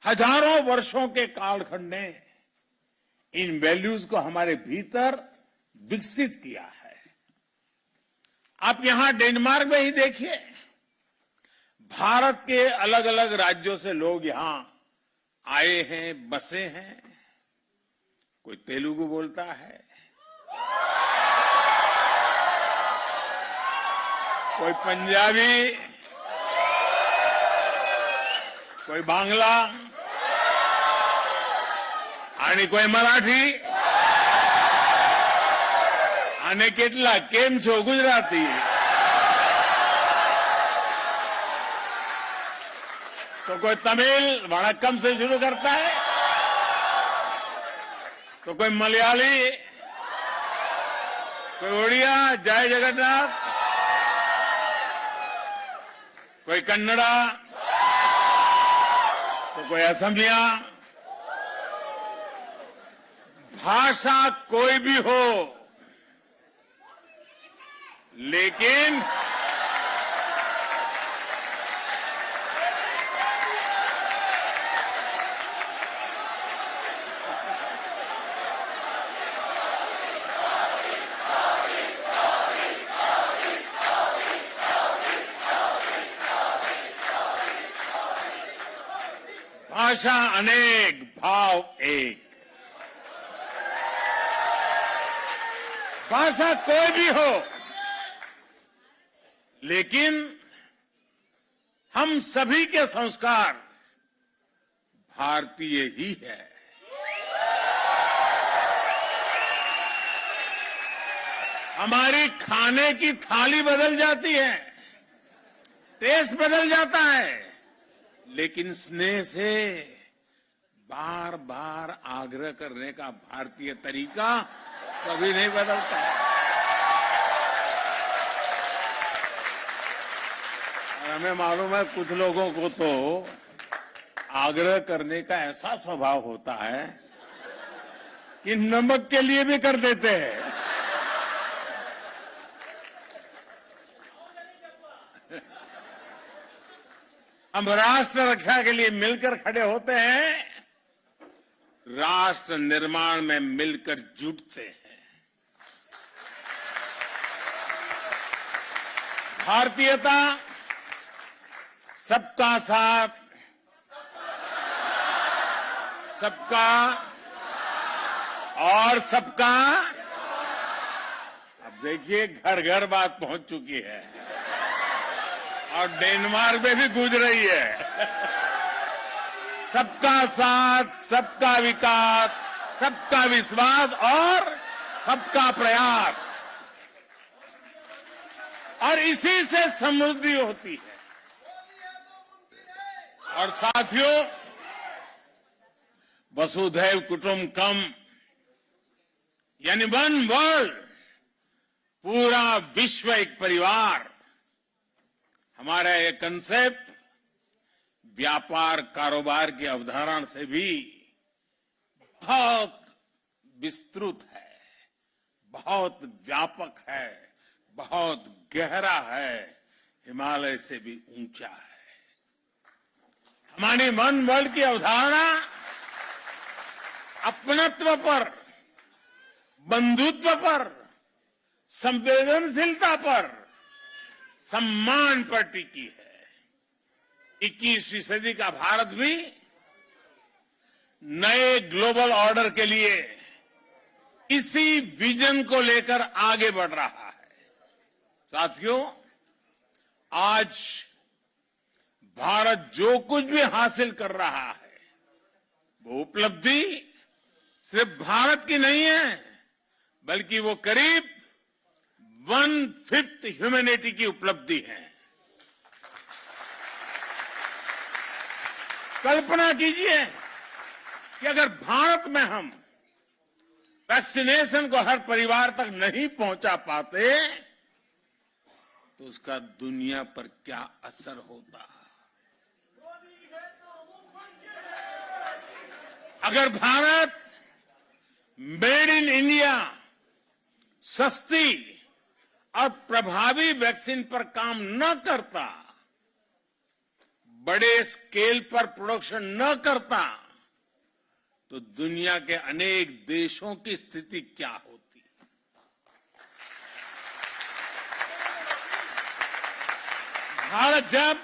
हजारों वर्षों के कालखंड ने इन वैल्यूज को हमारे भीतर विकसित किया है। आप यहां डेनमार्क में ही देखिए, भारत के अलग अलग राज्यों से लोग यहां आए हैं, बसे हैं। कोई तेलुगु बोलता है, कोई पंजाबी, कोई बांग्ला आणि कोई मराठी અને કેટલા કેમ છો ગુજરાતી। तो कोई तमिल वणक्कम से शुरू करता है, तो कोई मलयाली, कोई उड़िया जय जगन्नाथ, कोई कन्नड़ा, तो कोई असमिया। भाषा कोई भी हो, लेकिन भाषा अनेक, भाव एक। भाषा कोई भी हो, लेकिन हम सभी के संस्कार भारतीय ही है। हमारी खाने की थाली बदल जाती है, टेस्ट बदल जाता है, लेकिन स्नेह से बार बार आग्रह करने का भारतीय तरीका कभी नहीं बदलता है। और हमें मालूम है कुछ लोगों को तो आग्रह करने का ऐसा स्वभाव होता है कि नमक के लिए भी कर देते हैं। हम राष्ट्र रक्षा के लिए मिलकर खड़े होते हैं, राष्ट्र निर्माण में मिलकर जुटते हैं। भारतीयता सबका साथ, सबका और सबका। अब देखिए घर घर बात पहुंच चुकी है और डेनमार्क में भी गूंज रही है। सबका साथ, सबका विकास, सबका विश्वास और सबका प्रयास, और इसी से समृद्धि होती है। और साथियों, वसुधैव कुटुंबकम यानी वन वर्ल्ड, पूरा विश्व एक परिवार, हमारा ये कंसेप्ट व्यापार कारोबार की अवधारणा से भी बहुत विस्तृत है, बहुत व्यापक है, बहुत गहरा है, हिमालय से भी ऊंचा है। हमारी वन वर्ल्ड की अवधारणा अपनत्व पर, बंधुत्व पर, संवेदनशीलता पर, सम्मान पर टिकी है। 21वीं सदी का भारत भी नए ग्लोबल ऑर्डर के लिए इसी विजन को लेकर आगे बढ़ रहा है। साथियों, आज भारत जो कुछ भी हासिल कर रहा है, वो उपलब्धि सिर्फ भारत की नहीं है, बल्कि वो करीब 1/5 ह्यूमैनिटी की उपलब्धि है। कल्पना कीजिए कि अगर भारत में हम वैक्सीनेशन को हर परिवार तक नहीं पहुंचा पाते, तो उसका दुनिया पर क्या असर होता। अगर भारत मेड इन इंडिया सस्ती और प्रभावी वैक्सीन पर काम न करता, बड़े स्केल पर प्रोडक्शन न करता तो दुनिया के अनेक देशों की स्थिति क्या होती। भारत जब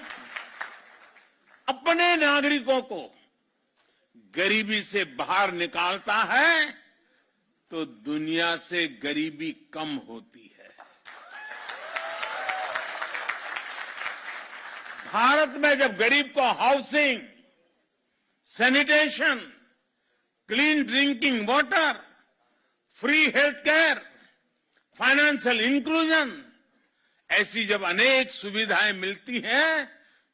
अपने नागरिकों को गरीबी से बाहर निकालता है तो दुनिया से गरीबी कम होती है। भारत में जब गरीब को housing, sanitation, clean drinking water, free health care, financial inclusion ऐसी जब अनेक सुविधाएं मिलती हैं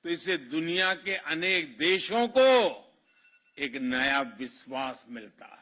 तो इससे दुनिया के अनेक देशों को एक नया विश्वास मिलता है।